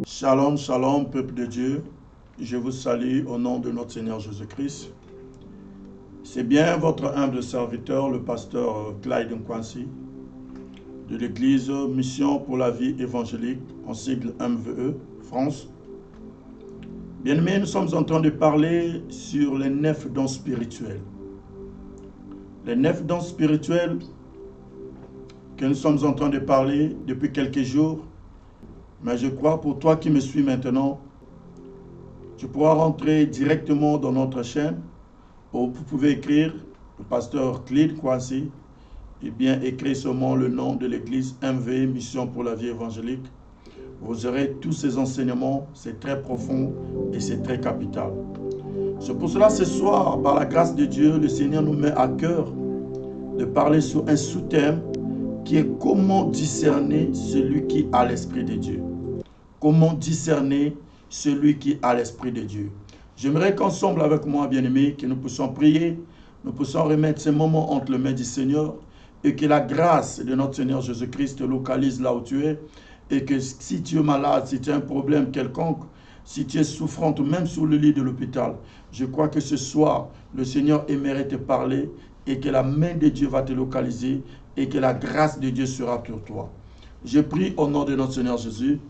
Shalom, shalom, peuple de Dieu. Je vous salue au nom de notre Seigneur Jésus-Christ. C'est bien votre humble serviteur, le pasteur Clyde Nkwansi, de l'église Mission pour la vie évangélique, en sigle MVE, France. Bien-aimés, nous sommes en train de parler sur les 9 dons spirituels. Les 9 dons spirituels que nous sommes en train de parler depuis quelques jours. Mais je crois pour toi qui me suis maintenant, tu pourras rentrer directement dans notre chaîne. Vous pouvez écrire le pasteur Clyde Nkwansi et bien écrire seulement le nom de l'église MV, Mission pour la vie évangélique. Vous aurez tous ces enseignements, c'est très profond et c'est très capital. C'est pour cela ce soir, par la grâce de Dieu, le Seigneur nous met à cœur de parler sur un sous-thème qui est comment discerner celui qui a l'Esprit de Dieu. Comment discerner celui qui a l'Esprit de Dieu. J'aimerais qu'ensemble avec moi, bien-aimés, que nous puissions prier, nous puissions remettre ces moments entre les mains du Seigneur et que la grâce de notre Seigneur Jésus-Christ te localise là où tu es et que si tu es malade, si tu as un problème quelconque, si tu es souffrante, même sur le lit de l'hôpital, je crois que ce soir, le Seigneur aimerait te parler et que la main de Dieu va te localiser et que la grâce de Dieu sera sur toi. Je prie au nom de notre Seigneur Jésus,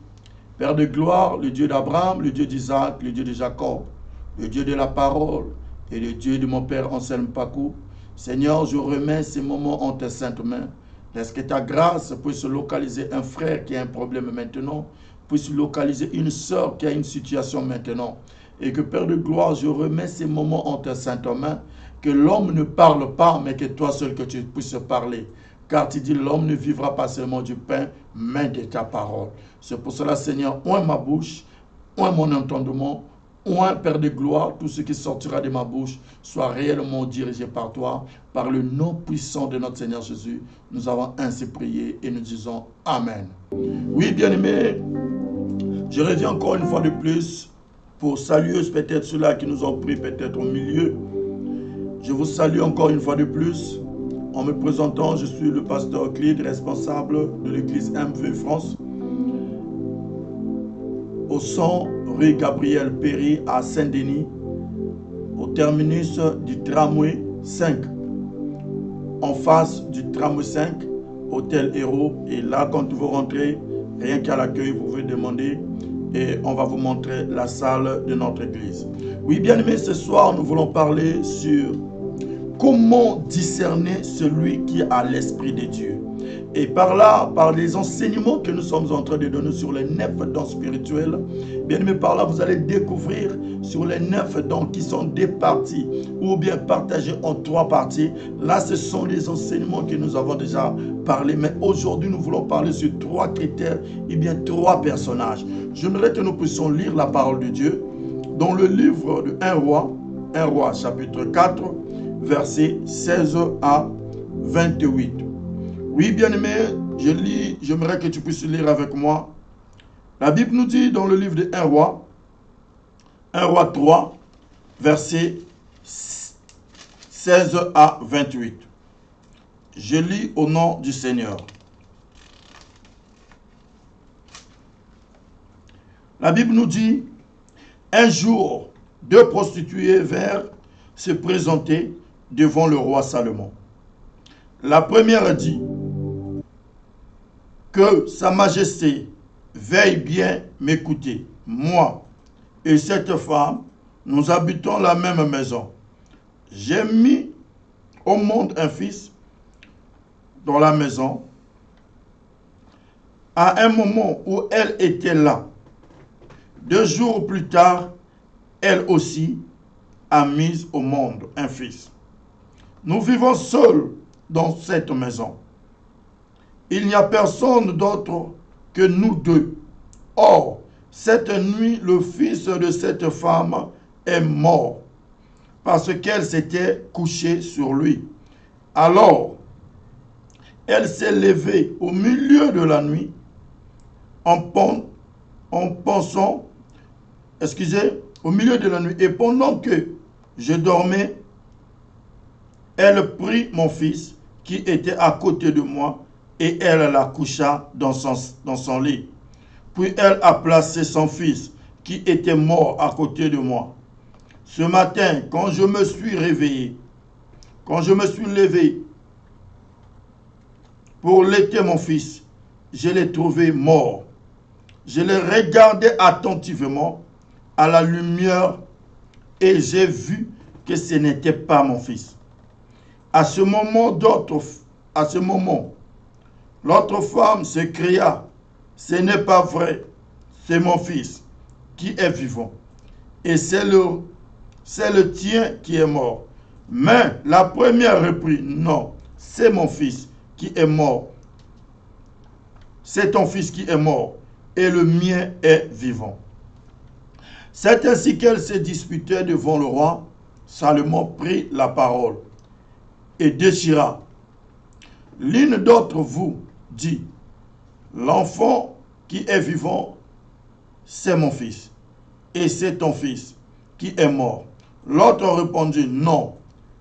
Père de gloire, le Dieu d'Abraham, le Dieu d'Isaac, le Dieu de Jacob, le Dieu de la parole et le Dieu de mon Père Anselme Pakou. Seigneur, je remets ces moments en tes saintes mains. Laisse que ta grâce puisse localiser un frère qui a un problème maintenant, puisse localiser une sœur qui a une situation maintenant. Et que Père de gloire, je remets ces moments en tes saintes mains, que l'homme ne parle pas, mais que toi seul que tu puisses parler. Car tu dis, l'homme ne vivra pas seulement du pain, mais de ta parole. C'est pour cela, Seigneur, oint ma bouche, oint mon entendement, oint, Père de gloire, tout ce qui sortira de ma bouche soit réellement dirigé par toi, par le nom puissant de notre Seigneur Jésus. Nous avons ainsi prié et nous disons Amen. Oui, bien-aimés, je reviens encore une fois de plus pour saluer peut-être ceux-là qui nous ont pris peut-être au milieu. Je vous salue encore une fois de plus. En me présentant, je suis le pasteur Clyde, responsable de l'église MV France, au 100 rue Gabriel Péry à Saint-Denis, au terminus du tramway 5, en face du tramway 5, hôtel Héros. Et là, quand vous rentrez, rien qu'à l'accueil, vous pouvez demander et on va vous montrer la salle de notre église. Oui, bien aimé, ce soir, nous voulons parler sur comment discerner celui qui a l'Esprit de Dieu. Et par là, par les enseignements que nous sommes en train de donner sur les 9 dons spirituels, bien aimé, par là, vous allez découvrir sur les 9 dons qui sont départis ou bien partagés en 3 parties. Là, ce sont les enseignements que nous avons déjà parlé. Mais aujourd'hui, nous voulons parler sur 3 critères et bien 3 personnages. J'aimerais que nous puissions lire la parole de Dieu dans le livre de 1 roi chapitre 4, versets 16 à 28. Oui, bien-aimé, je lis, j'aimerais que tu puisses lire avec moi. La Bible nous dit dans le livre de 1 roi 3, versets 16 à 28. Je lis au nom du Seigneur. La Bible nous dit, un jour, 2 prostituées vinrent se présenter devant le roi Salomon. La première dit, que sa majesté veille bien m'écouter. Moi et cette femme, nous habitons la même maison. J'ai mis au monde un fils dans la maison. À un moment où elle était là, 2 jours plus tard, elle aussi a mis au monde un fils. Nous vivons seuls dans cette maison. Il n'y a personne d'autre que nous 2. Or, cette nuit, le fils de cette femme est mort parce qu'elle s'était couchée sur lui. Alors, elle s'est levée au milieu de la nuit au milieu de la nuit. Et pendant que je dormais, elle prit mon fils qui était à côté de moi et elle la coucha dans son lit. Puis elle a placé son fils qui était mort à côté de moi. Ce matin, quand je me suis réveillé, quand je me suis levé pour laiter mon fils, je l'ai trouvé mort. Je l'ai regardé attentivement à la lumière et j'ai vu que ce n'était pas mon fils. À ce moment, l'autre femme s'écria, ce n'est pas vrai, c'est mon fils qui est vivant. Et c'est le tien qui est mort. Mais la première reprit, non, c'est mon fils qui est mort. C'est ton fils qui est mort et le mien est vivant. C'est ainsi qu'elle se disputait devant le roi. Salomon prit la parole et déchira. L'une d'entre vous dit, l'enfant qui est vivant, c'est mon fils, et c'est ton fils qui est mort. L'autre répondit, non,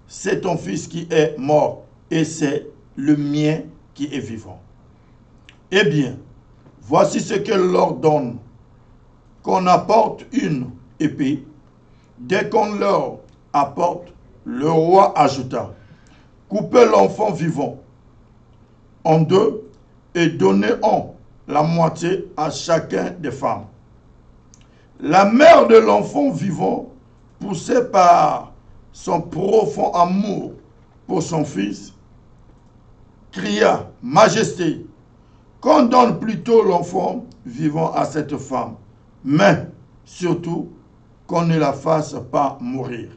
c'est ton fils qui est mort, et c'est le mien qui est vivant. Eh bien, voici ce que leur donne, qu'on apporte une épée. Dès qu'on leur apporte, le roi ajouta, coupez l'enfant vivant en deux et donnez-en la moitié à chacun des femmes. La mère de l'enfant vivant, poussée par son profond amour pour son fils, cria, Majesté, qu'on donne plutôt l'enfant vivant à cette femme, mais surtout qu'on ne la fasse pas mourir.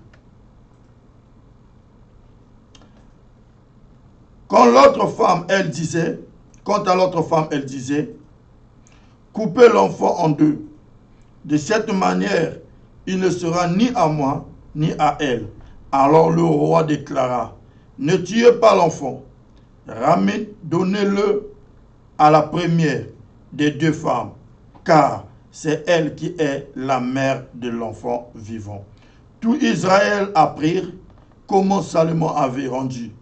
Quant à l'autre femme, elle disait, coupez l'enfant en deux. De cette manière, il ne sera ni à moi, ni à elle. Alors le roi déclara, ne tuez pas l'enfant, donnez-le à la première des deux femmes, car c'est elle qui est la mère de l'enfant vivant. Tout Israël apprirent comment Salomon avait rendu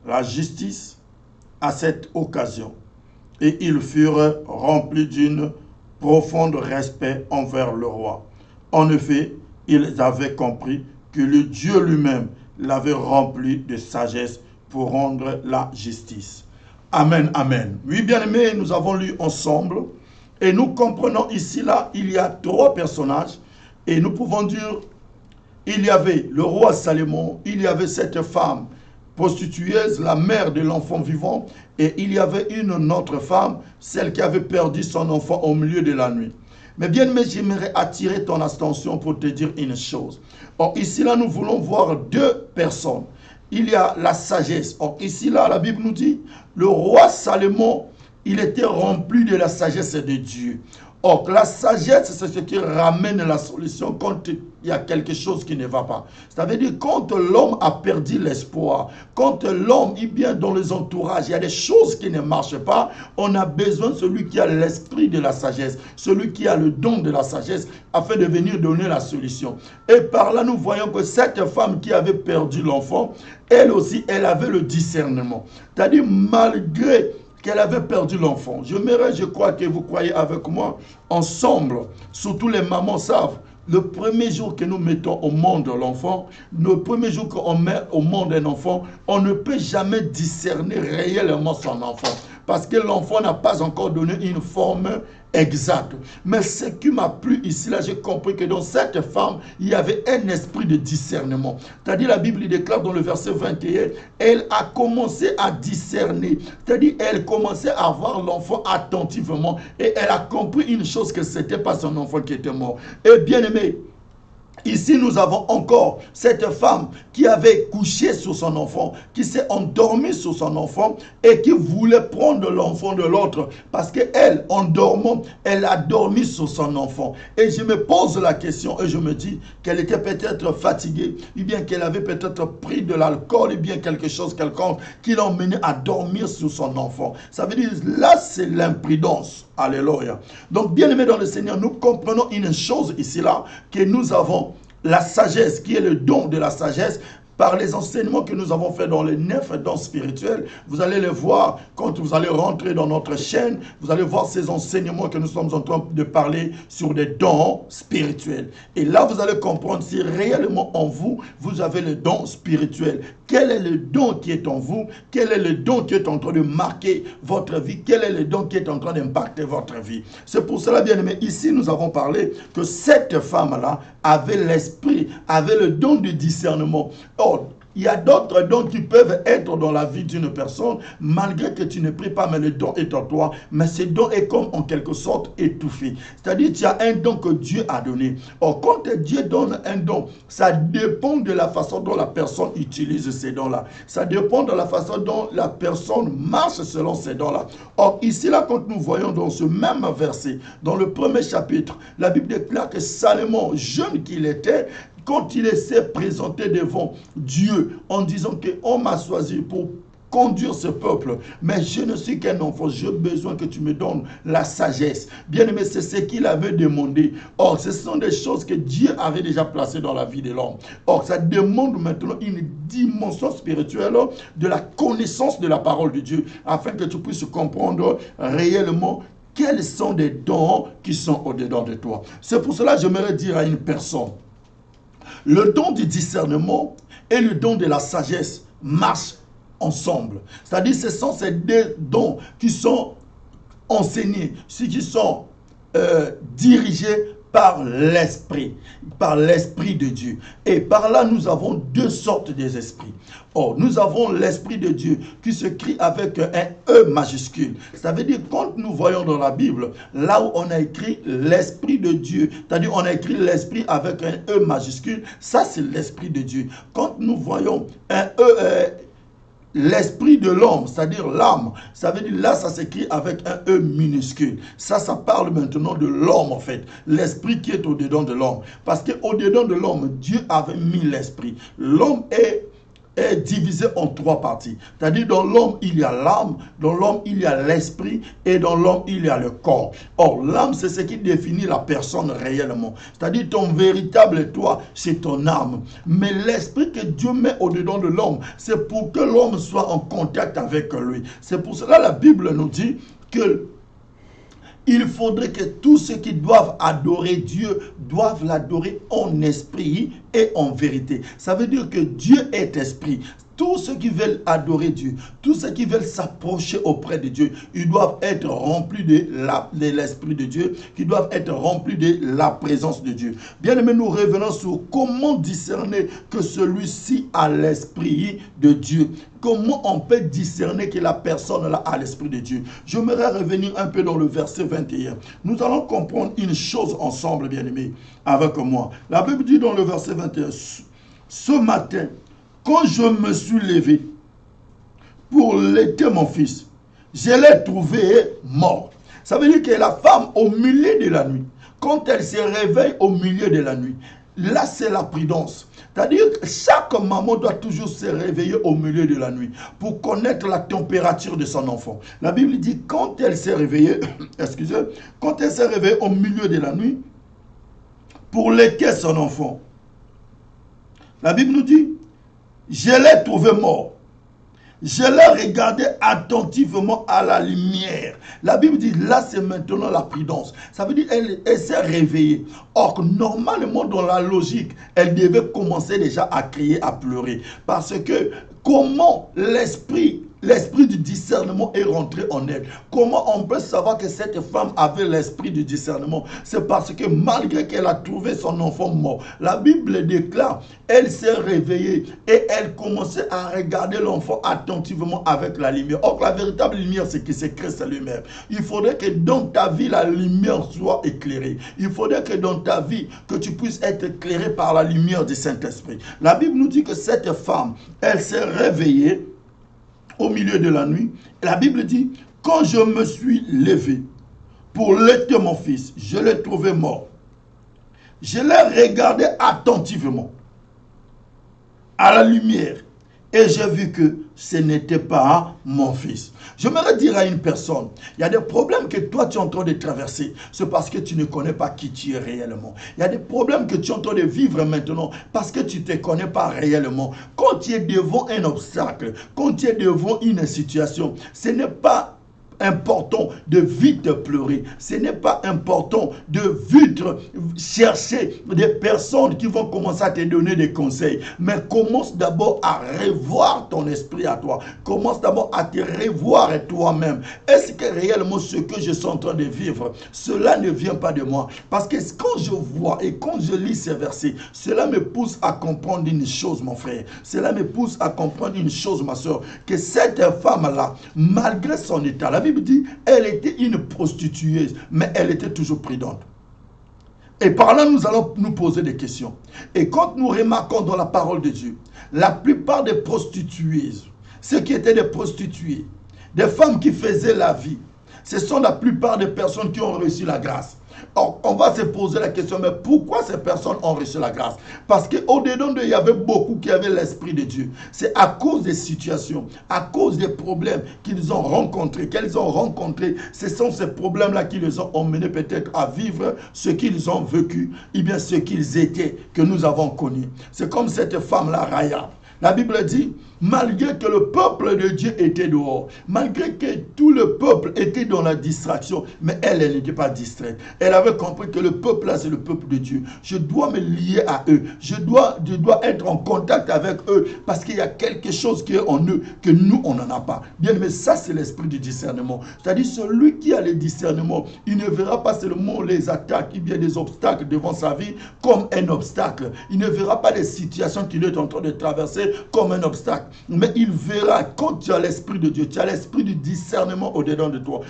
la justice à cette occasion, et ils furent remplis d'un profond respect envers le roi. En effet, ils avaient compris que le Dieu lui-même l'avait rempli de sagesse pour rendre la justice. Amen, amen. Oui, bien-aimés, nous avons lu ensemble et nous comprenons ici, là, il y a trois personnages et nous pouvons dire, il y avait le roi Salomon, il y avait cette femme prostitueuse, la mère de l'enfant vivant, et il y avait une autre femme, celle qui avait perdu son enfant au milieu de la nuit. Mais bien, j'aimerais attirer ton attention pour te dire une chose. Or, ici, là, nous voulons voir deux personnes. Il y a la sagesse. Or, ici, là, la Bible nous dit, le roi Salomon, il était rempli de la sagesse de Dieu. Or, la sagesse, c'est ce qui ramène la solution quand il y a quelque chose qui ne va pas. Ça veut dire quand l'homme a perdu l'espoir, quand l'homme est bien dans les entourages, il y a des choses qui ne marchent pas, on a besoin de celui qui a l'esprit de la sagesse, celui qui a le don de la sagesse, afin de venir donner la solution. Et par là, nous voyons que cette femme qui avait perdu l'enfant, elle aussi, elle avait le discernement. C'est-à-dire, malgré qu'elle avait perdu l'enfant. Je crois que vous croyez avec moi, ensemble, surtout les mamans savent, le premier jour que nous mettons au monde l'enfant, le premier jour qu'on met au monde un enfant, on ne peut jamais discerner réellement son enfant. Parce que l'enfant n'a pas encore donné une forme exacte. Mais ce qui m'a plu ici, là, j'ai compris que dans cette femme, il y avait un esprit de discernement. C'est-à-dire, la Bible déclare dans le verset 21, elle a commencé à discerner. C'est-à-dire, elle commençait à voir l'enfant attentivement et elle a compris une chose, que ce n'était pas son enfant qui était mort. Et bien aimé, ici, nous avons encore cette femme qui avait couché sur son enfant, qui s'est endormie sur son enfant et qui voulait prendre l'enfant de l'autre parce qu'elle, en dormant, elle a dormi sur son enfant. Et je me pose la question et je me dis qu'elle était peut-être fatiguée, ou bien qu'elle avait peut-être pris de l'alcool, ou bien quelque chose quelconque qui l'a emmené à dormir sur son enfant. Ça veut dire, là, c'est l'imprudence. Alléluia. Donc, bien aimé dans le Seigneur, nous comprenons une chose ici, là, que nous avons la sagesse, qui est le don de la sagesse, par les enseignements que nous avons faits dans les 9 dons spirituels. Vous allez les voir quand vous allez rentrer dans notre chaîne. Vous allez voir ces enseignements que nous sommes en train de parler sur des dons spirituels. Et là, vous allez comprendre si réellement en vous, vous avez le don spirituel. Quel est le don qui est en vous? Quel est le don qui est en train de marquer votre vie? Quel est le don qui est en train d'impacter votre vie? C'est pour cela, bien aimé, ici nous avons parlé que cette femme-là avait l'esprit, avait le don du discernement. Or, il y a d'autres dons qui peuvent être dans la vie d'une personne, malgré que tu ne pries pas, mais le don est en toi. Mais ce don est comme en quelque sorte étouffé. C'est-à-dire, tu as un don que Dieu a donné. Or, quand Dieu donne un don, ça dépend de la façon dont la personne utilise ces dons-là. Ça dépend de la façon dont la personne marche selon ces dons-là. Or, ici, là, quand nous voyons dans ce même verset, dans le premier chapitre, la Bible déclare que Salomon, jeune qu'il était, quand il s'est présenté devant Dieu en disant qu'on m'a choisi pour conduire ce peuple, mais je ne suis qu'un enfant, j'ai besoin que tu me donnes la sagesse. Bien aimé, c'est ce qu'il avait demandé. Or, ce sont des choses que Dieu avait déjà placées dans la vie de l'homme. Or, ça demande maintenant une dimension spirituelle de la connaissance de la parole de Dieu, afin que tu puisses comprendre réellement quels sont les dons qui sont au-dedans de toi. C'est pour cela que j'aimerais dire à une personne, le don du discernement et le don de la sagesse marchent ensemble. C'est-à-dire ce sont ces deux dons qui sont enseignés, qui sont dirigés par l'Esprit de Dieu. Et par là, nous avons deux sortes d'esprits. Or, nous avons l'Esprit de Dieu qui s'écrit avec un E majuscule. Ça veut dire, quand nous voyons dans la Bible, là où on a écrit l'Esprit de Dieu, c'est-à-dire on a écrit l'Esprit avec un E majuscule, ça c'est l'Esprit de Dieu. Quand nous voyons un l'esprit de l'homme, c'est-à-dire l'âme, ça veut dire là, ça s'écrit avec un E minuscule. Ça parle maintenant de l'homme en fait. L'esprit qui est au-dedans de l'homme. Parce qu'au-dedans de l'homme, Dieu avait mis l'esprit. L'homme est divisé en 3 parties. C'est-à-dire dans l'homme, il y a l'âme, dans l'homme, il y a l'esprit et dans l'homme, il y a le corps. Or, l'âme, c'est ce qui définit la personne réellement. C'est-à-dire ton véritable toi, c'est ton âme. Mais l'esprit que Dieu met au-dedans de l'homme, c'est pour que l'homme soit en contact avec lui. C'est pour cela que la Bible nous dit que il faudrait que tous ceux qui doivent adorer Dieu doivent l'adorer en esprit et en vérité. Ça veut dire que Dieu est esprit. Tous ceux qui veulent adorer Dieu, tous ceux qui veulent s'approcher auprès de Dieu, ils doivent être remplis de l'Esprit de Dieu, qui doivent être remplis de la présence de Dieu. Bien aimé, nous revenons sur comment discerner que celui-ci a l'Esprit de Dieu. Comment on peut discerner que la personne là a l'Esprit de Dieu? J'aimerais revenir un peu dans le verset 21. Nous allons comprendre une chose ensemble, bien aimé, avec moi. La Bible dit dans le verset 21, ce matin, quand je me suis levé pour laiter mon fils, je l'ai trouvé mort. Ça veut dire que la femme, au milieu de la nuit, quand elle se réveille au milieu de la nuit, là c'est la prudence. C'est-à-dire que chaque maman doit toujours se réveiller au milieu de la nuit pour connaître la température de son enfant. La Bible dit quand elle s'est réveillée, quand elle s'est réveillée au milieu de la nuit pour laiter son enfant, la Bible nous dit, je l'ai trouvé mort. Je l'ai regardé attentivement à la lumière. La Bible dit, là c'est maintenant la prudence. Ça veut dire elle s'est réveillée. Or, normalement, dans la logique, elle devait commencer déjà à crier, à pleurer. Parce que comment l'esprit du discernement est rentré en elle? Comment on peut savoir que cette femme avait l'esprit du discernement? C'est parce que malgré qu'elle a trouvé son enfant mort, la Bible déclare, elle s'est réveillée et elle commençait à regarder l'enfant attentivement avec la lumière. Or, la véritable lumière, c'est qui c'est Christ lui-même. Il faudrait que dans ta vie, la lumière soit éclairée. Il faudrait que dans ta vie, que tu puisses être éclairé par la lumière du Saint-Esprit. La Bible nous dit que cette femme, elle s'est réveillée au milieu de la nuit. La Bible dit, quand je me suis levé pour laiter mon fils, je l'ai trouvé mort. Je l'ai regardé attentivement à la lumière et j'ai vu que ce n'était pas mon fils. J'aimerais dire à une personne, il y a des problèmes que toi tu es en train de traverser, c'est parce que tu ne connais pas qui tu es réellement. Il y a des problèmes que tu es en train de vivre maintenant parce que tu ne te connais pas réellement. Quand tu es devant un obstacle, quand tu es devant une situation, ce n'est pas important de vite pleurer. Ce n'est pas important de vite chercher des personnes qui vont commencer à te donner des conseils. Mais commence d'abord à revoir ton esprit à toi. Commence d'abord à te revoir toi-même. Est-ce que réellement ce que je suis en train de vivre, cela ne vient pas de moi? Parce que quand je vois et quand je lis ces versets, cela me pousse à comprendre une chose, mon frère. Cela me pousse à comprendre une chose, ma soeur, que cette femme-là, malgré son état, la Bible dit, elle était une prostitueuse, mais elle était toujours prudente. Et par là, nous allons nous poser des questions. Et quand nous remarquons dans la parole de Dieu, la plupart des prostitueuses, ceux qui étaient des prostituées, des femmes qui faisaient la vie, ce sont la plupart des personnes qui ont reçu la grâce. Or, on va se poser la question, mais pourquoi ces personnes ont reçu la grâce? Parce qu'au-dedans d'eux, il y avait beaucoup qui avaient l'Esprit de Dieu. C'est à cause des situations, à cause des problèmes qu'ils ont rencontrés, ce sont ces problèmes-là qui les ont emmenés peut-être à vivre ce qu'ils ont vécu, et bien ce qu'ils étaient, que nous avons connu. C'est comme cette femme-là, Rahab. La Bible dit, malgré que le peuple de Dieu était dehors, malgré que tout le peuple était dans la distraction, mais elle n'était pas distraite. Elle avait compris que le peuple là, c'est le peuple de Dieu. Je dois me lier à eux. Je dois être en contact avec eux parce qu'il y a quelque chose qui est en eux que nous, on n'en a pas. Bien, mais ça, c'est l'esprit du discernement. C'est-à-dire, celui qui a le discernement, il ne verra pas seulement les attaques, il y a des obstacles devant sa vie comme un obstacle. Il ne verra pas les situations qu'il est en train de traverser comme un obstacle. Mais il verra, quand tu as l'esprit de Dieu, tu as l'esprit du discernement au-dedans de toi.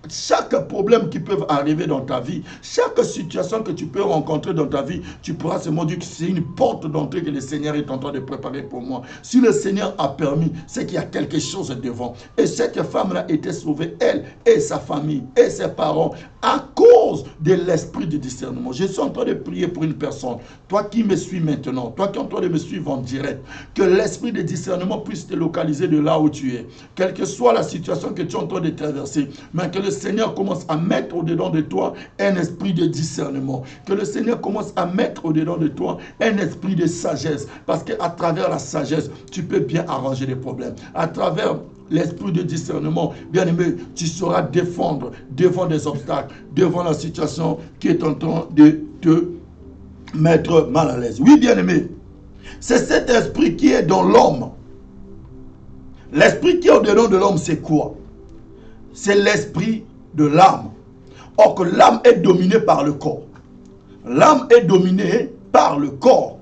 Chaque problème qui peut arriver dans ta vie, chaque situation que tu peux rencontrer dans ta vie, tu pourras seulement dire que c'est une porte d'entrée que le Seigneur est en train de préparer pour moi. Si le Seigneur a permis, c'est qu'il y a quelque chose devant. Et cette femme-là était sauvée, elle et sa famille et ses parents, à cause de l'esprit du discernement. Je suis en train de prier pour une personne. Toi qui me suis maintenant, toi qui es en train de me suivre en direct, que l'esprit de discernement puisse te localiser de là où tu es. Quelle que soit la situation que tu es en train de traverser, mais que le Seigneur commence à mettre au-dedans de toi un esprit de discernement. Que le Seigneur commence à mettre au-dedans de toi un esprit de sagesse. Parce qu'à travers la sagesse, tu peux bien arranger les problèmes. À travers l'esprit de discernement, bien aimé, tu sauras défendre devant des obstacles, devant la situation qui est en train de te mettre mal à l'aise. Oui, bien aimé, c'est cet esprit qui est dans l'homme. L'esprit qui est au-dedans de l'homme, c'est quoi? C'est l'esprit de l'âme. Or que l'âme est dominée par le corps. L'âme est dominée par le corps.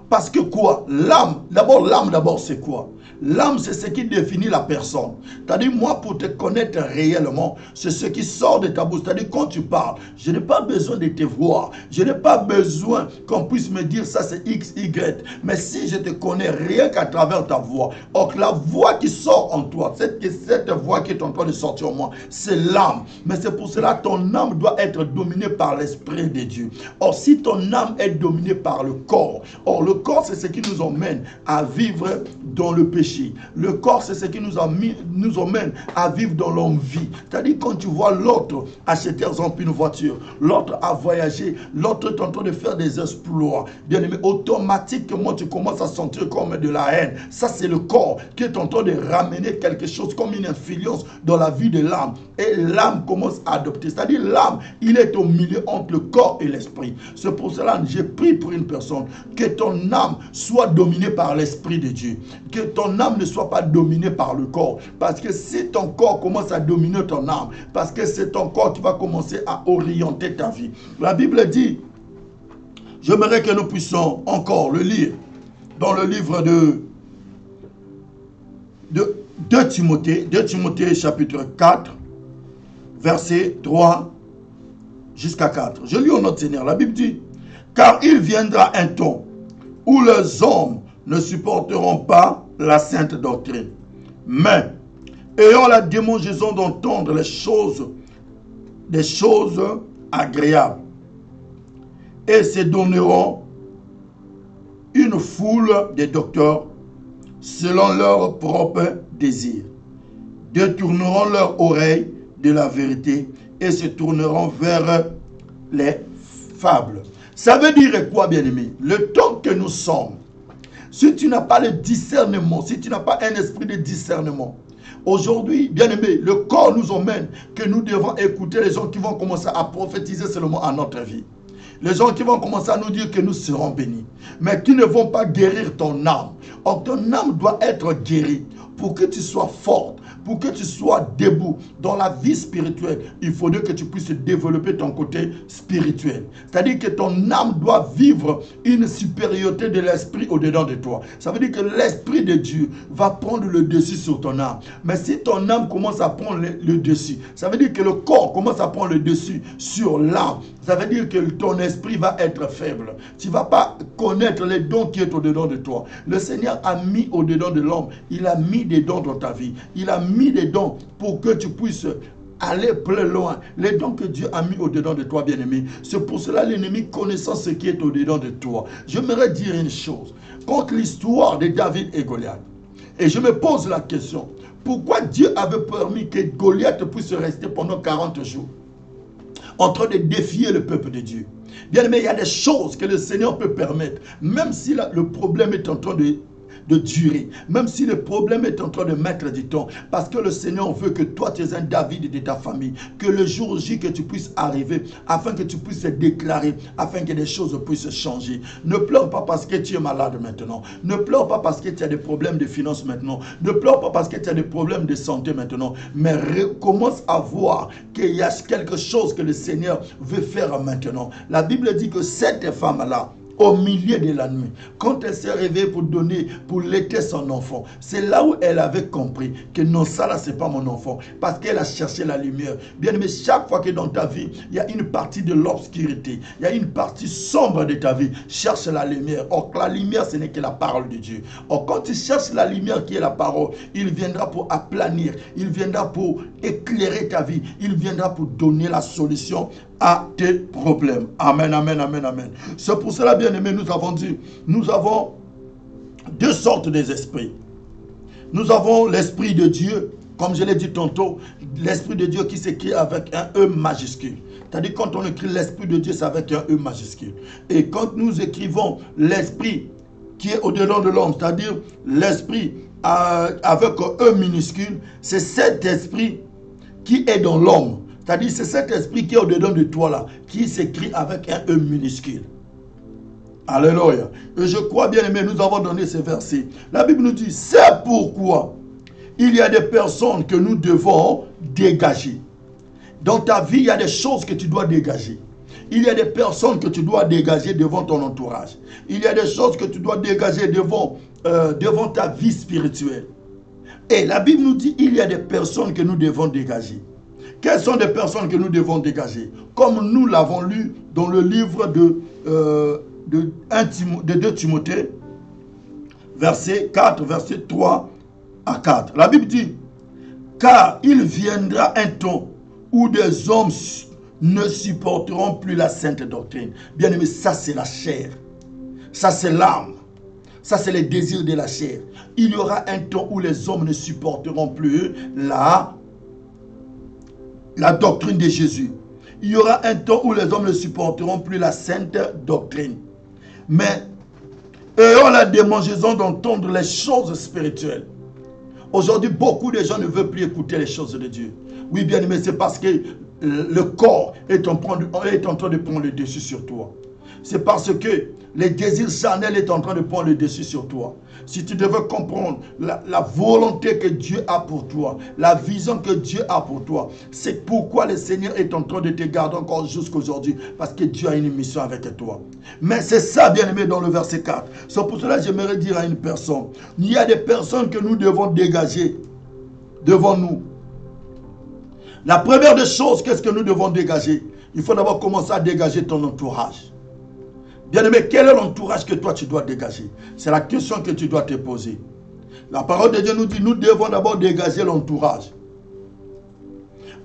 Parce que quoi? L'âme, d'abord, c'est quoi? L'âme, c'est ce qui définit la personne. C'est-à-dire, moi, pour te connaître réellement, c'est ce qui sort de ta bouche. C'est-à-dire, quand tu parles, je n'ai pas besoin de te voir. Je n'ai pas besoin qu'on puisse me dire ça, c'est X, Y. Mais si je te connais rien qu'à travers ta voix, or la voix qui sort en toi, cette voix qui est en train de sortir en moi, c'est l'âme. Mais c'est pour cela que ton âme doit être dominée par l'Esprit de Dieu. Or, si ton âme est dominée par le corps, or le corps, c'est ce qui nous emmène à vivre dans le péché. Le corps, c'est ce qui nous emmène à vivre dans l'envie. C'est-à-dire, quand tu vois l'autre acheter, exemple, une voiture, l'autre a voyagé, l'autre est en train de faire des exploits, bien aimé, automatiquement, tu commences à sentir comme de la haine. Ça, c'est le corps qui est en train de ramener quelque chose comme une influence dans la vie de l'âme. Et l'âme commence à adopter. C'est-à-dire, l'âme, il est au milieu entre le corps et l'esprit. C'est pour cela que j'ai prié pour une personne, que ton âme soit dominée par l'Esprit de Dieu. Que ton âme ne soit pas dominée par le corps. Parce que si ton corps commence à dominer ton âme, parce que c'est ton corps qui va commencer à orienter ta vie. La Bible dit, j'aimerais que nous puissions encore le lire dans le livre de 2 Timothée chapitre 4, verset 3 jusqu'à 4. Je lis au nom de Seigneur. La Bible dit, car il viendra un temps où les hommes ne supporteront pas la sainte doctrine, mais ayant la démangeaison d'entendre des choses agréables, et se donneront une foule de docteurs selon leurs propres désirs, détourneront leur oreille de la vérité et se tourneront vers les fables. Ça veut dire quoi, bien-aimé? Le temps que nous sommes, si tu n'as pas le discernement, si tu n'as pas un esprit de discernement, aujourd'hui, bien-aimé, le corps nous emmène que nous devons écouter les gens qui vont commencer à prophétiser seulement à notre vie. Les gens qui vont commencer à nous dire que nous serons bénis, mais qui ne vont pas guérir ton âme. Or, ton âme doit être guérie pour que tu sois forte, pour que tu sois debout dans la vie spirituelle. Il faudrait que tu puisses développer ton côté spirituel. C'est-à-dire que ton âme doit vivre une supériorité de l'esprit au-dedans de toi. Ça veut dire que l'esprit de Dieu va prendre le dessus sur ton âme. Mais si ton âme commence à prendre le dessus, ça veut dire que le corps commence à prendre le dessus sur l'âme. Ça veut dire que ton esprit va être faible. Tu ne vas pas connaître les dons qui sont au-dedans de toi. Le Seigneur a mis au-dedans de l'homme, il a mis des dons dans ta vie. Il a mis des dons pour que tu puisses aller plus loin. Les dons que Dieu a mis au-dedans de toi, bien-aimé. C'est pour cela l'ennemi connaissant ce qui est au-dedans de toi. J'aimerais dire une chose. Contre l'histoire de David et Goliath. Et je me pose la question. Pourquoi Dieu avait permis que Goliath puisse rester pendant 40 jours en train de défier le peuple de Dieu? Bien aimé, il y a des choses que le Seigneur peut permettre, même si le problème est en train de durer, même si le problème est en train de mettre du temps, parce que le Seigneur veut que toi tu es un David de ta famille, que le jour J que tu puisses arriver, afin que tu puisses te déclarer, afin que des choses puissent changer. Ne pleure pas parce que tu es malade maintenant, ne pleure pas parce que tu as des problèmes de finances maintenant, ne pleure pas parce que tu as des problèmes de santé maintenant, mais commence à voir qu'il y a quelque chose que le Seigneur veut faire maintenant. La Bible dit que cette femme-là, au milieu de la nuit, quand elle s'est réveillée pour laiter son enfant, c'est là où elle avait compris que non, ça là, c'est pas mon enfant, parce qu'elle a cherché la lumière. Bien aimé, chaque fois que dans ta vie, il y a une partie de l'obscurité, il y a une partie sombre de ta vie, cherche la lumière. Or, la lumière, ce n'est que la parole de Dieu. Or, quand tu cherches la lumière qui est la parole, il viendra pour aplanir, il viendra pour éclairer ta vie, il viendra pour donner la solution à tes problèmes. Amen, amen, amen, amen. C'est pour cela, bien aimé, nous avons dit, nous avons deux sortes d'esprits. Nous avons l'esprit de Dieu, comme je l'ai dit tantôt, l'esprit de Dieu qui s'écrit avec un E majuscule. C'est-à-dire quand on écrit l'esprit de Dieu, c'est avec un E majuscule. Et quand nous écrivons l'esprit qui est au-dedans de l'homme, c'est-à-dire l'esprit avec un E minuscule, c'est cet esprit qui est dans l'homme. C'est-à-dire c'est cet esprit qui est au-dedans de toi là, qui s'écrit avec un E minuscule. Alléluia. Et je crois, bien aimé, nous avons donné ces versets. La Bible nous dit, c'est pourquoi il y a des personnes que nous devons dégager. Dans ta vie, il y a des choses que tu dois dégager. Il y a des personnes que tu dois dégager devant ton entourage. Il y a des choses que tu dois dégager devant ta vie spirituelle. Et la Bible nous dit, il y a des personnes que nous devons dégager. Quelles sont les personnes que nous devons dégager? Comme nous l'avons lu dans le livre de 2 Timothée, verset 4, verset 3 à 4. La Bible dit, car il viendra un temps où des hommes ne supporteront plus la sainte doctrine. Bien aimé, ça c'est la chair. Ça c'est l'âme. Ça c'est les désirs de la chair. Il y aura un temps où les hommes ne supporteront plus la doctrine de Jésus. Il y aura un temps où les hommes ne supporteront plus la sainte doctrine. Mais ayons la démangeaison d'entendre les choses spirituelles. Aujourd'hui, beaucoup de gens ne veulent plus écouter les choses de Dieu. Oui, bien aimé, c'est parce que le corps est en train de prendre le dessus sur toi. C'est parce que les désirs charnels est en train de prendre le dessus sur toi. Si tu devais comprendre la volonté que Dieu a pour toi, la vision que Dieu a pour toi, c'est pourquoi le Seigneur est en train de te garder encore jusqu'à aujourd'hui, parce que Dieu a une mission avec toi. Mais c'est ça, bien aimé, dans le verset 4. C'est pour cela que j'aimerais dire à une personne, il y a des personnes que nous devons dégager devant nous. La première des choses, qu'est-ce que nous devons dégager? Il faut d'abord commencer à dégager ton entourage. Bien aimé, quel est l'entourage que toi tu dois dégager? C'est la question que tu dois te poser. La parole de Dieu nous dit, nous devons d'abord dégager l'entourage.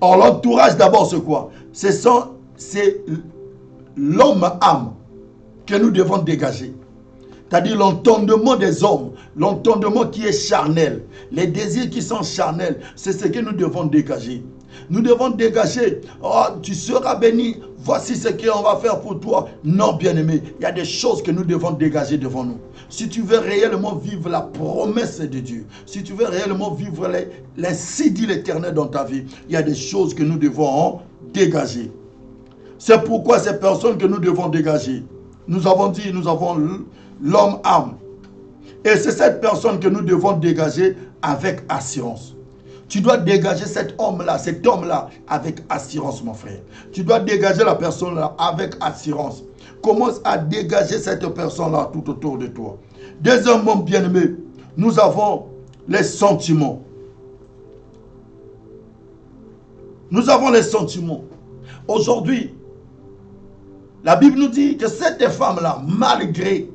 Or, l'entourage d'abord c'est quoi? C'est l'homme-âme que nous devons dégager. C'est-à-dire l'entendement des hommes, l'entendement qui est charnel, les désirs qui sont charnels, c'est ce que nous devons dégager. Nous devons dégager, oh, tu seras béni, voici ce qu'on va faire pour toi. Non, bien-aimé, il y a des choses que nous devons dégager devant nous. Si tu veux réellement vivre la promesse de Dieu, si tu veux réellement vivre les dit l'Éternel dans ta vie, il y a des choses que nous devons dégager. C'est pourquoi ces personnes que nous devons dégager, nous avons dit, nous avons l'homme-âme. Et c'est cette personne que nous devons dégager avec assurance. Tu dois dégager cet homme-là avec assurance, mon frère. Tu dois dégager la personne-là avec assurance. Commence à dégager cette personne-là tout autour de toi. Deuxièmement, bien-aimé, nous avons les sentiments. Nous avons les sentiments. Aujourd'hui, la Bible nous dit que cette femme-là, malgré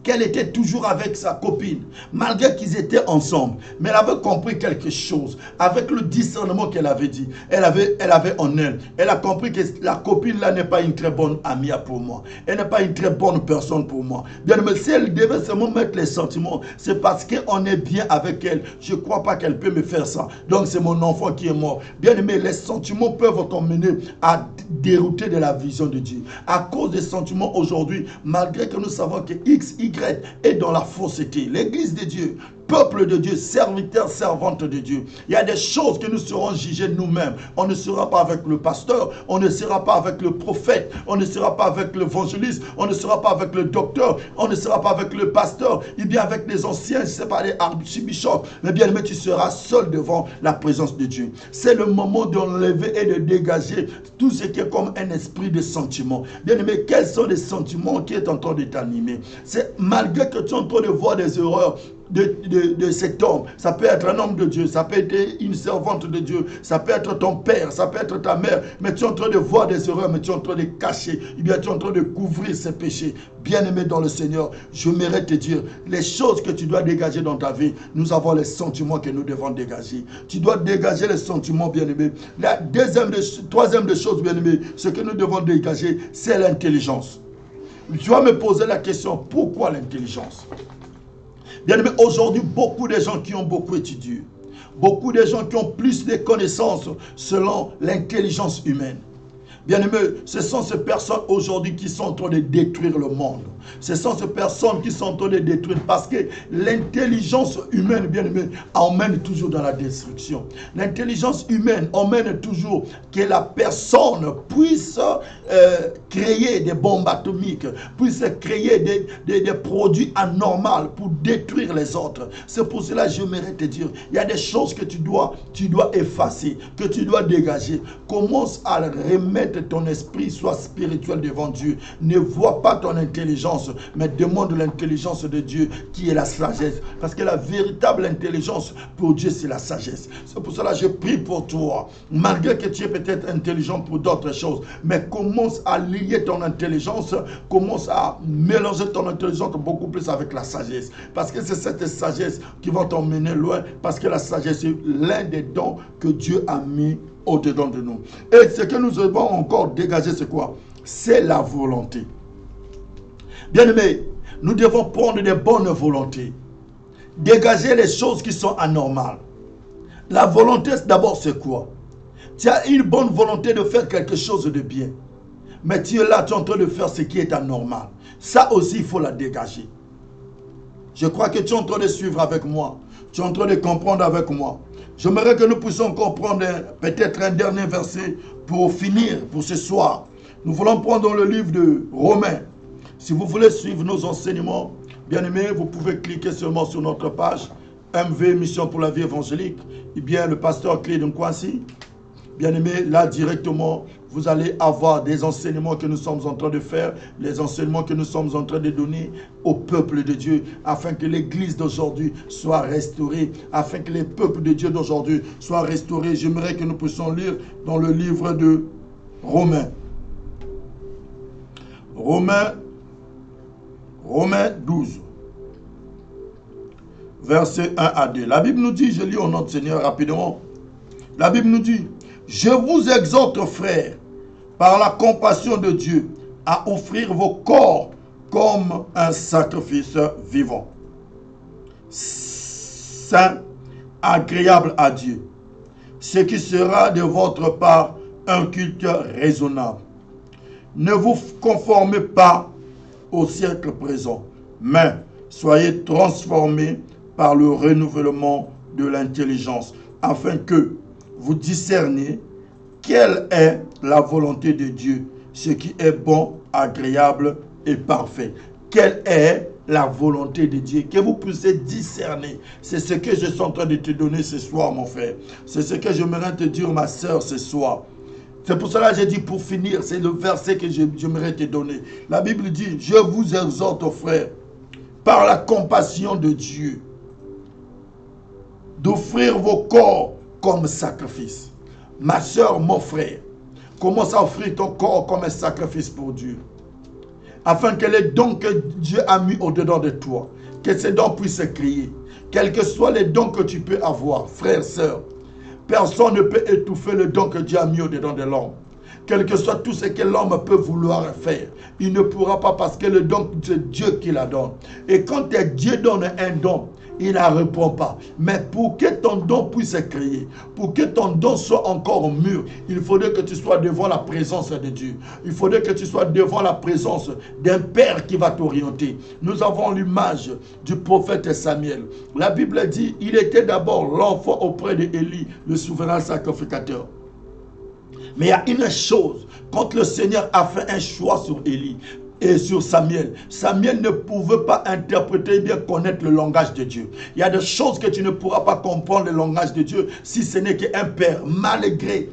qu'elle était toujours avec sa copine, malgré qu'ils étaient ensemble, mais elle avait compris quelque chose, avec le discernement qu'elle avait dit, elle avait en elle, elle a compris que la copine là n'est pas une très bonne amie pour moi, elle n'est pas une très bonne personne pour moi. Bien, mais si elle devait seulement mettre les sentiments, c'est parce qu'on est bien avec elle, je ne crois pas qu'elle peut me faire ça, donc c'est mon enfant qui est mort. Bien aimé, les sentiments peuvent t'emmener à dérouter de la vision de Dieu. À cause des sentiments aujourd'hui, malgré que nous savons que X, Y est dans la fausseté. L'église de Dieu, peuple de Dieu, serviteur, servante de Dieu. Il y a des choses que nous serons jugés nous-mêmes. On ne sera pas avec le pasteur, on ne sera pas avec le prophète, on ne sera pas avec l'évangéliste, on ne sera pas avec le docteur, on ne sera pas avec le pasteur, et bien avec les anciens, je ne sais pas, les archibishops. Mais bien aimé, tu seras seul devant la présence de Dieu. C'est le moment d'enlever et de dégager tout ce qui est comme un esprit de sentiment. Bien aimé, quels sont les sentiments qui est en train de t'animer? C'est malgré que tu es en train de voir des erreurs de cet homme. Ça peut être un homme de Dieu, ça peut être une servante de Dieu, ça peut être ton père, ça peut être ta mère, mais tu es en train de voir des erreurs, mais tu es en train de cacher, et bien tu es en train de couvrir ces péchés. Bien-aimé dans le Seigneur, je mérite te dire, les choses que tu dois dégager dans ta vie, nous avons les sentiments que nous devons dégager. Tu dois dégager les sentiments, bien-aimé. La troisième des choses, bien-aimé, ce que nous devons dégager, c'est l'intelligence. Tu vas me poser la question, pourquoi l'intelligence? Bien aimé, aujourd'hui, beaucoup de gens qui ont beaucoup étudié, beaucoup de gens qui ont plus de connaissances selon l'intelligence humaine. Bien aimé, ce sont ces personnes aujourd'hui qui sont en train de détruire le monde. Ce sont ces personnes qui sont en train de détruire parce que l'intelligence humaine, bien aimé, emmène toujours dans la destruction. L'intelligence humaine emmène toujours que la personne puisse créer des bombes atomiques, puisse créer des produits anormaux pour détruire les autres. C'est pour cela que j'aimerais te dire, il y a des choses que tu dois effacer, que tu dois dégager. Commence à remettre ton esprit soit spirituel devant Dieu. Ne vois pas ton intelligence, mais demande l'intelligence de Dieu qui est la sagesse. Parce que la véritable intelligence pour Dieu, c'est la sagesse. C'est pour cela que je prie pour toi. Malgré que tu es peut-être intelligent pour d'autres choses, mais commence à lier ton intelligence, commence à mélanger ton intelligence beaucoup plus avec la sagesse. Parce que c'est cette sagesse qui va t'emmener loin. Parce que la sagesse est l'un des dons que Dieu a mis au-dedans de nous. Et ce que nous devons encore dégager, c'est quoi? C'est la volonté. Bien-aimés, nous devons prendre des bonnes volontés. Dégager les choses qui sont anormales. La volonté, d'abord, c'est quoi? Tu as une bonne volonté de faire quelque chose de bien. Mais tu es là, tu es en train de faire ce qui est anormal. Ça aussi, il faut la dégager. Je crois que tu es en train de suivre avec moi. Tu es en train de comprendre avec moi. J'aimerais que nous puissions comprendre peut-être un dernier verset pour finir pour ce soir. Nous voulons prendre le livre de Romains. Si vous voulez suivre nos enseignements, bien aimés, vous pouvez cliquer seulement sur notre page MV Mission pour la vie évangélique. Et bien le pasteur Clayton Kwansi. Bien aimé, là directement, vous allez avoir des enseignements que nous sommes en train de faire, les enseignements que nous sommes en train de donner au peuple de Dieu, afin que l'église d'aujourd'hui soit restaurée, afin que les peuples de Dieu d'aujourd'hui soient restaurés. J'aimerais que nous puissions lire dans le livre de Romains. Romains 12, versets 1 à 2. La Bible nous dit, je lis au nom du Seigneur rapidement, la Bible nous dit, « Je vous exhorte, frères, par la compassion de Dieu, à offrir vos corps comme un sacrifice vivant, saint, agréable à Dieu, ce qui sera de votre part un culte raisonnable. Ne vous conformez pas au siècle présent, mais soyez transformés par le renouvellement de l'intelligence, afin que vous discerniez quelle est la volonté de Dieu, ce qui est bon, agréable et parfait. Quelle est la volonté de Dieu, que vous puissiez discerner. C'est ce que je suis en train de te donner ce soir, mon frère. C'est ce que j'aimerais te dire, ma soeur, ce soir. C'est pour cela que j'ai dit, pour finir, c'est le verset que j'aimerais te donner. La Bible dit, je vous exhorte, frère, par la compassion de Dieu, d'offrir vos corps comme sacrifice. Ma soeur, mon frère, commence à offrir ton corps comme un sacrifice pour Dieu. Afin que les dons que Dieu a mis au-dedans de toi, que ces dons puissent crier. Quels que soient les dons que tu peux avoir, frère, sœur, personne ne peut étouffer le don que Dieu a mis au-dedans de l'homme. Quel que soit tout ce que l'homme peut vouloir faire, il ne pourra pas parce que le don, c'est Dieu qui la donne. Et quand Dieu donne un don, il ne répond pas. Mais pour que ton don puisse créer, pour que ton don soit encore mûr, il faudrait que tu sois devant la présence de Dieu. Il faudrait que tu sois devant la présence d'un Père qui va t'orienter. Nous avons l'image du prophète Samuel. La Bible dit, il était d'abord l'enfant auprès d'Élie, le souverain sacrificateur. Mais il y a une chose, quand le Seigneur a fait un choix sur Élie, et sur Samuel. Samuel ne pouvait pas interpréter bien connaître le langage de Dieu. Il y a des choses que tu ne pourras pas comprendre le langage de Dieu si ce n'est qu'un père, malgré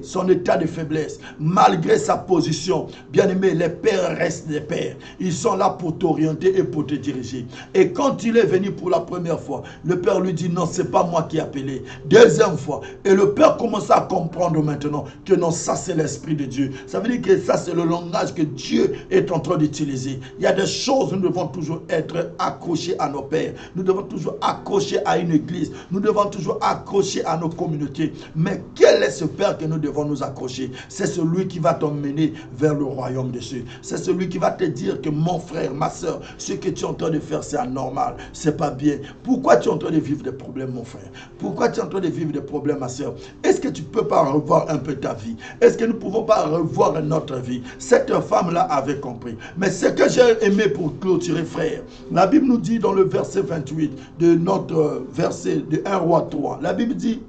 son état de faiblesse, malgré sa position. Bien aimé, les pères restent des pères. Ils sont là pour t'orienter et pour te diriger. Et quand il est venu pour la première fois, le père lui dit non, c'est pas moi qui ai appelé. Deuxième fois, et le père commence à comprendre maintenant que non, ça c'est l'Esprit de Dieu. Ça veut dire que ça c'est le langage que Dieu est en train d'utiliser. Il y a des choses, nous devons toujours être accrochés à nos pères. Nous devons toujours accrocher à une église. Nous devons toujours accrocher à nos communautés. Mais quel est ce Père que nous devons nous accrocher? C'est celui qui va t'emmener vers le royaume des cieux. C'est celui qui va te dire que mon frère, ma soeur, ce que tu es en train de faire, c'est anormal, c'est pas bien. Pourquoi tu es en train de vivre des problèmes, mon frère? Pourquoi tu es en train de vivre des problèmes, ma soeur? Est-ce que tu ne peux pas revoir un peu ta vie? Est-ce que nous ne pouvons pas revoir notre vie? Cette femme-là avait compris. Mais ce que j'ai aimé pour clôturer, frère, la Bible nous dit dans le verset 28 de notre verset de 1 Roi 3, la Bible dit,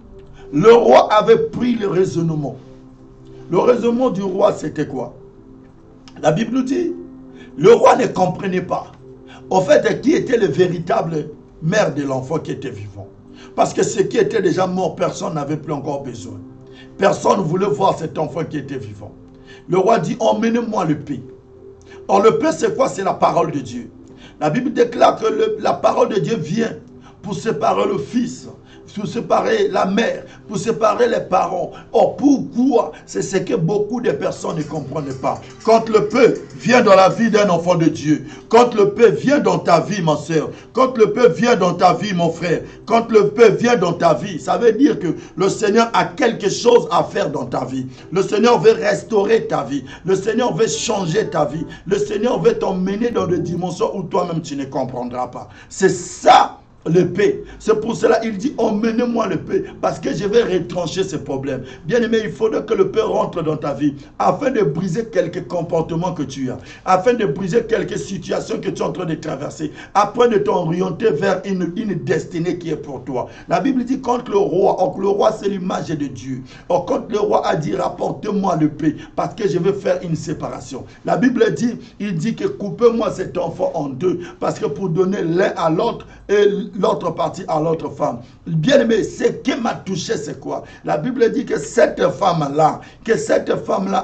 le roi avait pris le raisonnement. Le raisonnement du roi, c'était quoi? La Bible nous dit, le roi ne comprenait pas. En fait, qui était le véritable mère de l'enfant qui était vivant? Parce que ce qui était déjà mort, personne n'avait plus encore besoin. Personne ne voulait voir cet enfant qui était vivant. Le roi dit, emmenez-moi le paix. Or, le paix, c'est quoi? C'est la parole de Dieu. La Bible déclare que la parole de Dieu vient pour séparer le fils, pour séparer la mère, pour séparer les parents. Or, pourquoi? C'est ce que beaucoup de personnes ne comprennent pas. Quand le peu vient dans la vie d'un enfant de Dieu, quand le peu vient dans ta vie, ma soeur, quand le peu vient dans ta vie, mon frère, quand le peu vient dans ta vie, ça veut dire que le Seigneur a quelque chose à faire dans ta vie. Le Seigneur veut restaurer ta vie. Le Seigneur veut changer ta vie. Le Seigneur veut t'emmener dans des dimensions où toi-même tu ne comprendras pas. C'est ça, le paix. C'est pour cela qu'il dit, emmenez-moi le paix, parce que je vais retrancher ces problèmes. Bien aimé, il faudrait que le paix rentre dans ta vie, afin de briser quelques comportements que tu as, afin de briser quelques situations que tu es en train de traverser, afin de t'orienter vers une destinée qui est pour toi. La Bible dit, quand le roi c'est l'image de Dieu. Or, quand le roi a dit, rapportez-moi le paix, parce que je vais faire une séparation. La Bible dit, il dit que coupez-moi cet enfant en deux, parce que pour donner l'un à l'autre, et l'autre partie à l'autre femme. Bien aimé, ce qui m'a touché, c'est quoi? La Bible dit que cette femme-là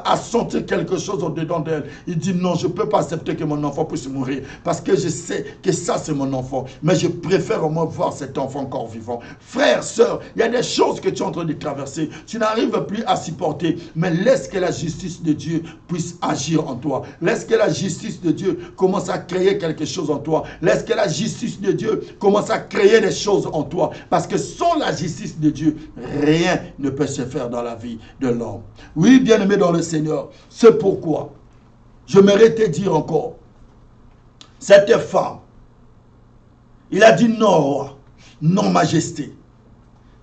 a senti quelque chose au-dedans d'elle. Il dit non, je ne peux pas accepter que mon enfant puisse mourir, parce que je sais que ça c'est mon enfant, mais je préfère au moins voir cet enfant encore vivant. Frère, sœur, il y a des choses que tu es en train de traverser, tu n'arrives plus à supporter, mais laisse que la justice de Dieu puisse agir en toi. Laisse que la justice de Dieu commence à créer quelque chose en toi. Laisse que la justice de Dieu commence à créer des choses en toi. Parce que sans la justice de Dieu, rien ne peut se faire dans la vie de l'homme. Oui, bien-aimé dans le Seigneur, c'est pourquoi j'aimerais te dire encore, cette femme, Il a dit non, roi, non, majesté.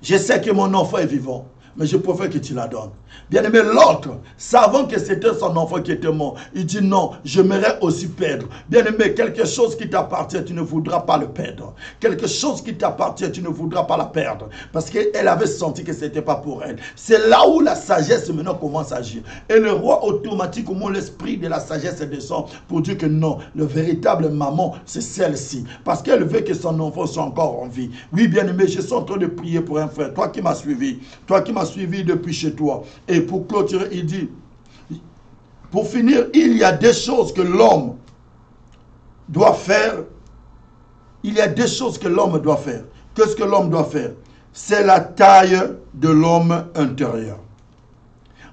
Je sais que mon enfant est vivant, mais je préfère que tu la donnes. Bien-aimé, l'autre, savant que c'était son enfant qui était mort, il dit non, j'aimerais aussi perdre. Bien-aimé, quelque chose qui t'appartient, tu ne voudras pas le perdre. Quelque chose qui t'appartient, tu ne voudras pas la perdre. Parce qu'elle avait senti que ce n'était pas pour elle. C'est là où la sagesse maintenant commence à agir. Et le roi, automatiquement, l'esprit de la sagesse descend pour dire que non, le véritable maman, c'est celle-ci. Parce qu'elle veut que son enfant soit encore en vie. Oui, bien-aimé, je suis en train de prier pour un frère. Toi qui m'as suivi depuis chez toi. Et pour clôturer, il dit, pour finir, il y a des choses que l'homme doit faire. Il y a des choses que l'homme doit faire. Qu'est-ce que l'homme doit faire? C'est la taille de l'homme intérieur.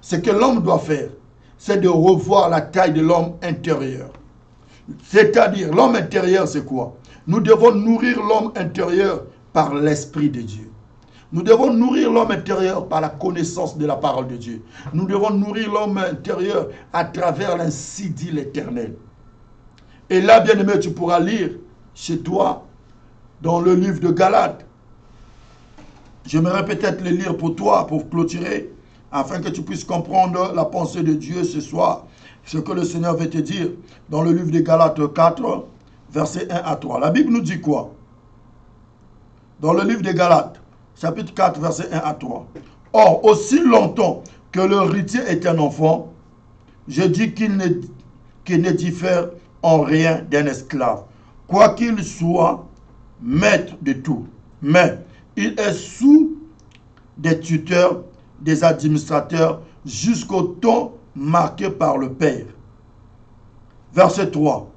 Ce que l'homme doit faire, c'est de revoir la taille de l'homme intérieur. C'est-à-dire, l'homme intérieur, c'est quoi? Nous devons nourrir l'homme intérieur par l'Esprit de Dieu. Nous devons nourrir l'homme intérieur par la connaissance de la parole de Dieu. Nous devons nourrir l'homme intérieur à travers l'ainsi dit l'Éternel. Et là, bien-aimé, tu pourras lire chez toi, dans le livre de Galates. J'aimerais peut-être le lire pour toi, pour clôturer, afin que tu puisses comprendre la pensée de Dieu ce soir, ce que le Seigneur veut te dire. Dans le livre de Galates 4, versets 1 à 3. La Bible nous dit quoi? Dans le livre de Galates, chapitre 4, verset 1 à 3. Or, aussi longtemps que l'héritier est un enfant, je dis qu'il ne diffère en rien d'un esclave, quoiqu'il soit maître de tout. Mais il est sous des tuteurs, des administrateurs, jusqu'au temps marqué par le Père. Verset 3.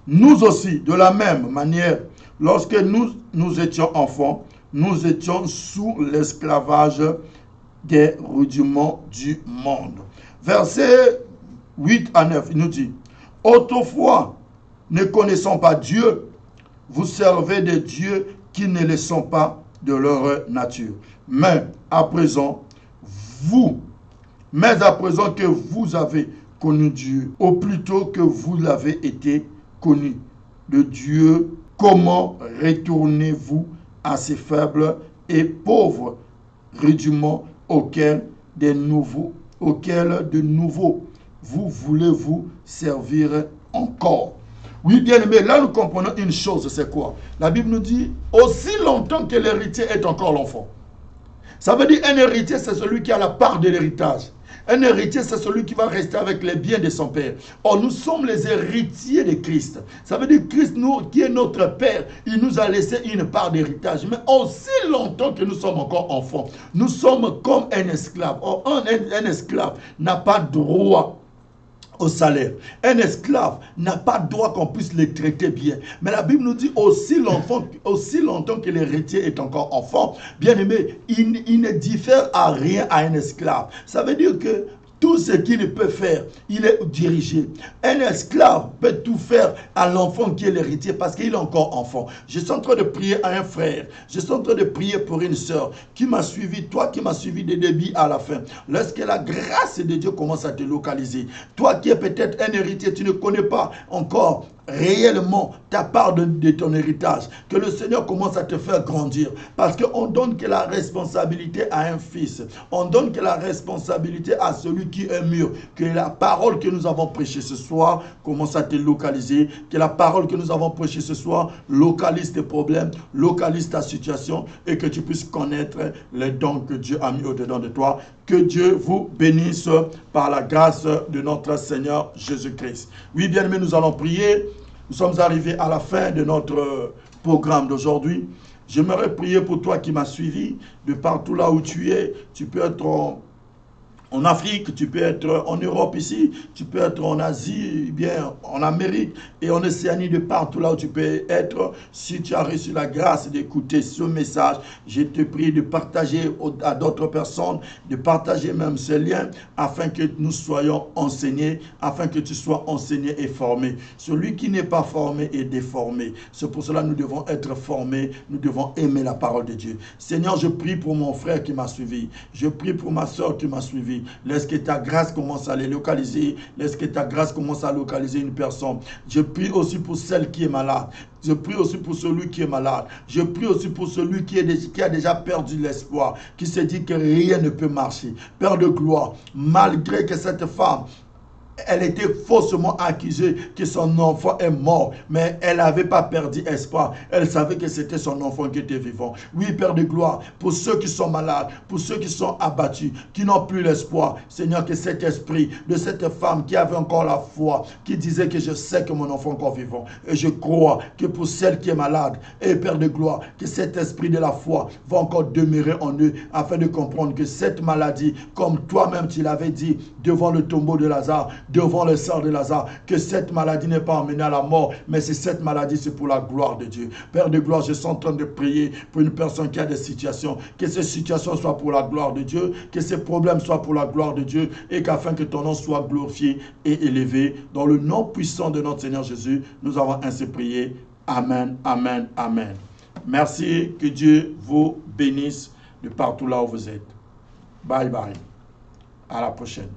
Nous aussi, de la même manière, lorsque nous étions enfants, nous étions sous l'esclavage des rudiments du monde. Verset 8 à 9, il nous dit, autrefois, ne connaissant pas Dieu, vous servez des dieux qui ne le sont pas de leur nature. Mais à présent que vous avez connu Dieu, ou plutôt que vous l'avez été connu de Dieu, comment retournez-vous à ces faibles et pauvres rudiments auxquels de nouveau vous voulez vous servir encore? Oui, bien aimé, là nous comprenons une chose, c'est quoi? La Bible nous dit, aussi longtemps que l'héritier est encore l'enfant. Ça veut dire un héritier, c'est celui qui a la part de l'héritage. Un héritier, c'est celui qui va rester avec les biens de son père. Or, nous sommes les héritiers de Christ. Ça veut dire que Christ, qui est notre Père, il nous a laissé une part d'héritage. Mais aussi longtemps que nous sommes encore enfants, nous sommes comme un esclave. Or, un esclave n'a pas droit au salaire. Un esclave n'a pas droit qu'on puisse le traiter bien. Mais la Bible nous dit aussi longtemps que l'héritier est encore enfant, bien aimé, il ne diffère à rien à un esclave. Ça veut dire que tout ce qu'il peut faire, il est dirigé. Un esclave peut tout faire à l'enfant qui est l'héritier parce qu'il est encore enfant. Je suis en train de prier à un frère. Je suis en train de prier pour une sœur qui m'a suivi, toi qui m'as suivi des débuts à la fin. Lorsque la grâce de Dieu commence à te localiser, toi qui es peut-être un héritier, tu ne connais pas encore réellement ta part de ton héritage, que le Seigneur commence à te faire grandir, parce qu'on donne que la responsabilité à un fils, on donne que la responsabilité à celui qui est mûr, que la parole que nous avons prêchée ce soir commence à te localiser, que la parole que nous avons prêchée ce soir localise tes problèmes, localise ta situation, et que tu puisses connaître les dons que Dieu a mis au-dedans de toi. Que Dieu vous bénisse par la grâce de notre Seigneur Jésus-Christ. Oui, bien aimé, nous allons prier. Nous sommes arrivés à la fin de notre programme d'aujourd'hui. J'aimerais prier pour toi qui m'as suivi de partout là où tu es. Tu peux être en Afrique, tu peux être en Europe ici, tu peux être en Asie, bien en Amérique et en Océanie, de partout là où tu peux être. Si tu as reçu la grâce d'écouter ce message, je te prie de partager à d'autres personnes, de partager même ce lien afin que nous soyons enseignés, afin que tu sois enseigné et formé. Celui qui n'est pas formé est déformé. C'est pour cela que nous devons être formés, nous devons aimer la parole de Dieu. Seigneur, je prie pour mon frère qui m'a suivi, je prie pour ma soeur qui m'a suivi. vie. Laisse que ta grâce commence à les localiser. Laisse que ta grâce commence à localiser une personne. Je prie aussi pour celle qui est malade. Je prie aussi pour celui qui est malade. Je prie aussi pour celui qui a déjà perdu l'espoir, qui se dit que rien ne peut marcher. Père de gloire, malgré que cette femme, elle était faussement accusée que son enfant est mort, mais elle n'avait pas perdu espoir. Elle savait que c'était son enfant qui était vivant. Oui, Père de gloire, pour ceux qui sont malades, pour ceux qui sont abattus, qui n'ont plus l'espoir, Seigneur, que cet esprit de cette femme qui avait encore la foi, qui disait que je sais que mon enfant est encore vivant, et je crois que pour celle qui est malade, et Père de gloire, que cet esprit de la foi va encore demeurer en eux, afin de comprendre que cette maladie, comme toi-même tu l'avais dit devant le tombeau de Lazare, devant le sang de Lazare, que cette maladie n'est pas emmenée à la mort, mais c'est cette maladie, c'est pour la gloire de Dieu. Père de gloire, je suis en train de prier pour une personne qui a des situations, que ces situations soient pour la gloire de Dieu, que ces problèmes soient pour la gloire de Dieu, et qu'afin que ton nom soit glorifié et élevé, dans le nom puissant de notre Seigneur Jésus, nous avons ainsi prié. Amen, amen, amen. Merci, que Dieu vous bénisse de partout là où vous êtes. Bye bye. À la prochaine.